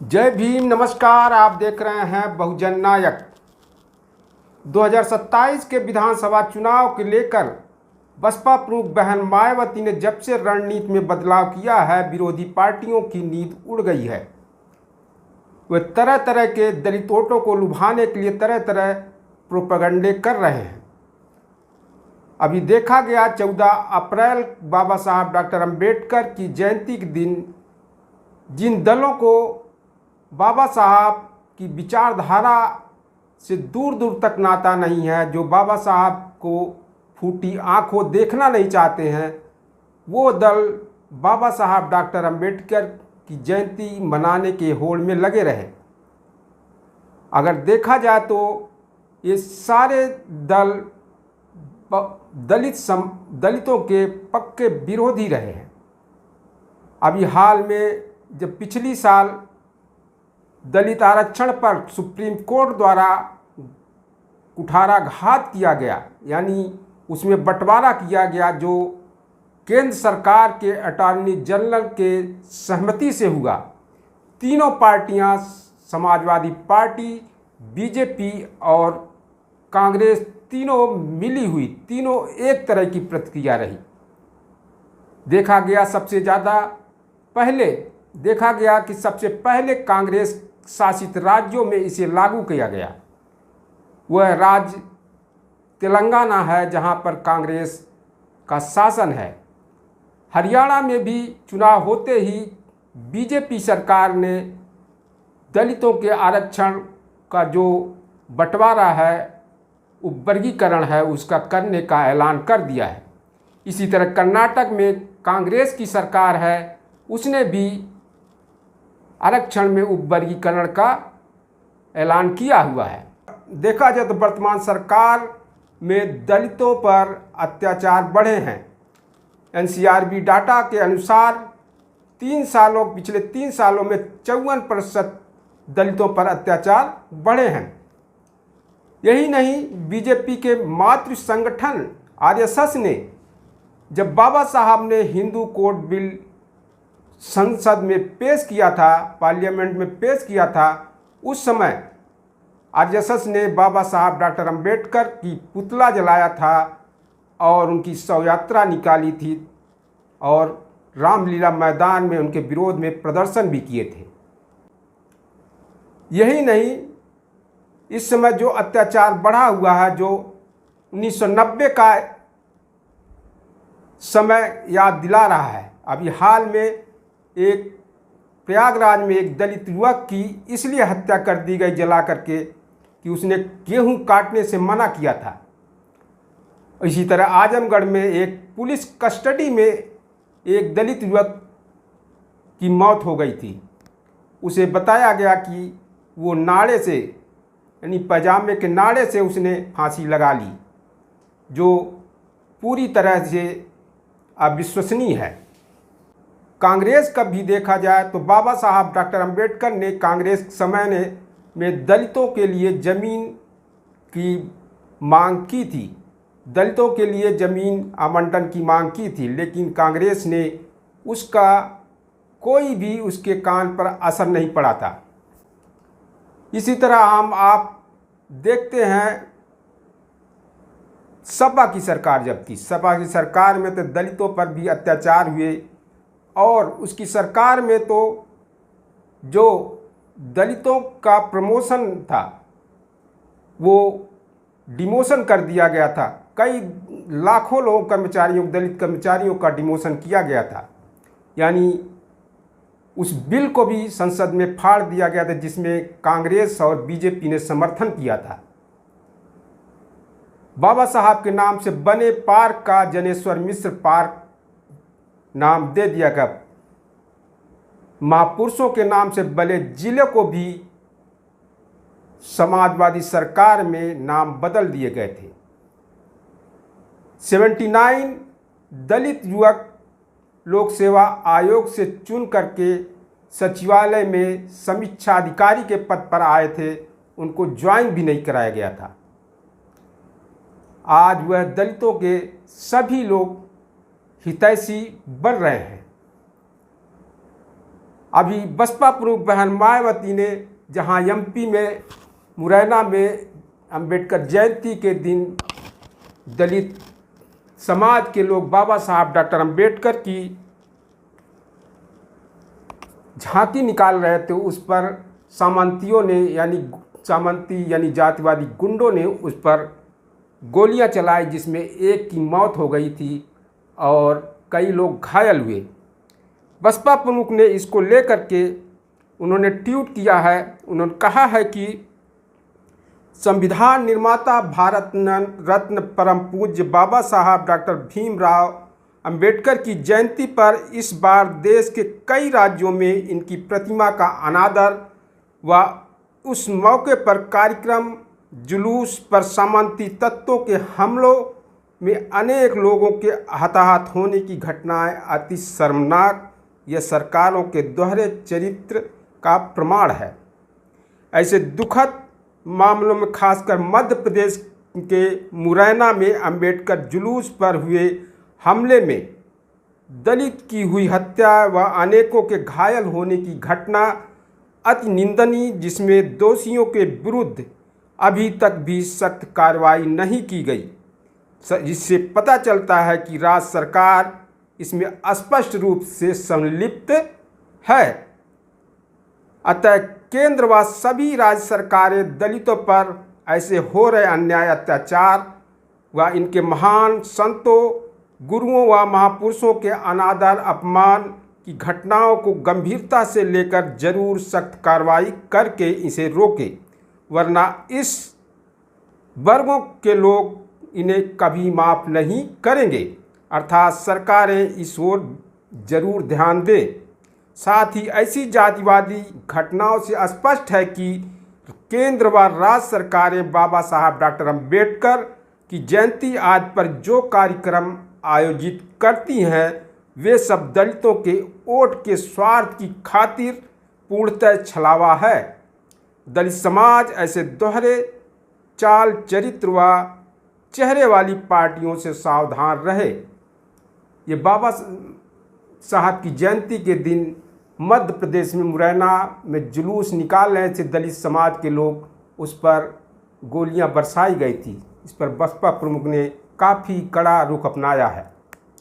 जय भीम। नमस्कार। आप देख रहे हैं बहुजन नायक। 2027 के विधानसभा चुनाव के लेकर बसपा प्रमुख बहन मायावती ने जब से रणनीति में बदलाव किया है, विरोधी पार्टियों की नींद उड़ गई है। वे तरह तरह के दलित वोटों को लुभाने के लिए तरह तरह प्रोपेगेंडे कर रहे हैं। अभी देखा गया 14 अप्रैल बाबा साहब डॉक्टर अंबेडकर की जयंती के दिन जिन दलों को बाबा साहब की विचारधारा से दूर दूर तक नाता नहीं है, जो बाबा साहब को फूटी आंखों देखना नहीं चाहते हैं, वो दल बाबा साहब डॉक्टर अंबेडकर की जयंती मनाने के होड़ में लगे रहे। अगर देखा जाए तो ये सारे दल दलितों के पक्के विरोधी रहे हैं। अभी हाल में जब पिछली साल दलित आरक्षण पर सुप्रीम कोर्ट द्वारा कुठाराघात किया गया, यानी उसमें बंटवारा किया गया, जो केंद्र सरकार के अटॉर्नी जनरल के सहमति से हुआ। तीनों पार्टियां, समाजवादी पार्टी, बीजेपी और कांग्रेस, तीनों मिली हुई, तीनों एक तरह की प्रतिक्रिया रही। देखा गया कि सबसे पहले कांग्रेस शासित राज्यों में इसे लागू किया गया। वह राज्य तेलंगाना है, जहां पर कांग्रेस का शासन है। हरियाणा में भी चुनाव होते ही बीजेपी सरकार ने दलितों के आरक्षण का जो बंटवारा है, वर्गीकरण है, उसका करने का ऐलान कर दिया है। इसी तरह कर्नाटक में कांग्रेस की सरकार है, उसने भी आरक्षण में उपवर्गीकरण का ऐलान किया हुआ है। देखा जाए तो वर्तमान सरकार में दलितों पर अत्याचार बढ़े हैं। एनसीआरबी डाटा के अनुसार पिछले 3 सालों में 54% दलितों पर अत्याचार बढ़े हैं। यही नहीं, बीजेपी के मातृ संगठन आरएसएस ने जब बाबा साहब ने हिंदू कोड बिल संसद में पेश किया था, पार्लियामेंट में पेश किया था, उस समय आरएसएस ने बाबा साहब डॉक्टर अंबेडकर की पुतला जलाया था और उनकी शव यात्रा निकाली थी और रामलीला मैदान में उनके विरोध में प्रदर्शन भी किए थे। यही नहीं, इस समय जो अत्याचार बढ़ा हुआ है, जो 1990 का समय याद दिला रहा है। अभी हाल में एक प्रयागराज में एक दलित युवक की इसलिए हत्या कर दी गई जला करके कि उसने गेहूं काटने से मना किया था। इसी तरह आजमगढ़ में एक पुलिस कस्टडी में एक दलित युवक की मौत हो गई थी। उसे बताया गया कि वो नाड़े से, यानी पैजामे के नाड़े से उसने फांसी लगा ली, जो पूरी तरह से अविश्वसनीय है। कांग्रेस का भी देखा जाए तो बाबा साहब डॉक्टर अंबेडकर ने कांग्रेस समय में दलितों के लिए ज़मीन की मांग की थी, दलितों के लिए ज़मीन आवंटन की मांग की थी, लेकिन कांग्रेस ने उसका कोई भी उसके कान पर असर नहीं पड़ा था। इसी तरह आप देखते हैं, सपा की सरकार जब थी, सपा की सरकार में तो दलितों पर भी अत्याचार हुए और उसकी सरकार में तो जो दलितों का प्रमोशन था वो डिमोशन कर दिया गया था। कई लाखों लोग दलित कर्मचारियों का डिमोशन किया गया था, यानी उस बिल को भी संसद में फाड़ दिया गया था, जिसमें कांग्रेस और बीजेपी ने समर्थन किया था। बाबा साहब के नाम से बने पार्क का जनेश्वर मिश्र पार्क नाम दे दिया गया। महापुरुषों के नाम से बने जिले को भी समाजवादी सरकार में नाम बदल दिए गए थे। 79 दलित युवक लोक सेवा आयोग से चुन करके सचिवालय में समीक्षा अधिकारी के पद पर आए थे, उनको ज्वाइन भी नहीं कराया गया था। आज वह दलितों के सभी लोग हितैषी बन रहे हैं। अभी बसपा प्रमुख बहन मायावती ने जहां एमपी में मुरैना में अंबेडकर जयंती के दिन दलित समाज के लोग बाबा साहब डॉक्टर अंबेडकर की झांकी निकाल रहे थे, उस पर सामंतियों ने यानी जातिवादी गुंडों ने उस पर गोलियां चलाई, जिसमें एक की मौत हो गई थी और कई लोग घायल हुए। बसपा प्रमुख ने इसको लेकर के उन्होंने ट्वीट किया है। उन्होंने कहा है कि संविधान निर्माता भारत रत्न परम पूज्य बाबा साहब डॉक्टर भीमराव अंबेडकर की जयंती पर इस बार देश के कई राज्यों में इनकी प्रतिमा का अनादर व उस मौके पर कार्यक्रम जुलूस पर सामंती तत्वों के हमलों में अनेक लोगों के हताहत होने की घटनाएं अति शर्मनाक, यह सरकारों के दोहरे चरित्र का प्रमाण है। ऐसे दुखद मामलों में खासकर मध्य प्रदेश के मुरैना में अंबेडकर जुलूस पर हुए हमले में दलित की हुई हत्या व अनेकों के घायल होने की घटना अति निंदनीय, जिसमें दोषियों के विरुद्ध अभी तक भी सख्त कार्रवाई नहीं की गई, जिससे पता चलता है कि राज्य सरकार इसमें स्पष्ट रूप से संलिप्त है। अतः केंद्र व सभी राज्य सरकारें दलितों पर ऐसे हो रहे अन्याय अत्याचार व इनके महान संतों, गुरुओं व महापुरुषों के अनादर अपमान की घटनाओं को गंभीरता से लेकर जरूर सख्त कार्रवाई करके इसे रोके, वरना इस वर्गों के लोग इन्हें कभी माफ़ नहीं करेंगे। अर्थात सरकारें इस ओर जरूर ध्यान दें। साथ ही ऐसी जातिवादी घटनाओं से स्पष्ट है कि केंद्र व राज्य सरकारें बाबा साहब डॉक्टर अंबेडकर की जयंती आज पर जो कार्यक्रम आयोजित करती हैं, वे सब दलितों के वोट के स्वार्थ की खातिर पूर्णतः छलावा है। दलित समाज ऐसे दोहरे चाल चरित्र व चेहरे वाली पार्टियों से सावधान रहे। ये बाबा साहब की जयंती के दिन मध्य प्रदेश में मुरैना में जुलूस निकाल रहे थे दलित समाज के लोग, उस पर गोलियां बरसाई गई थी। इस पर बसपा प्रमुख ने काफ़ी कड़ा रुख अपनाया है।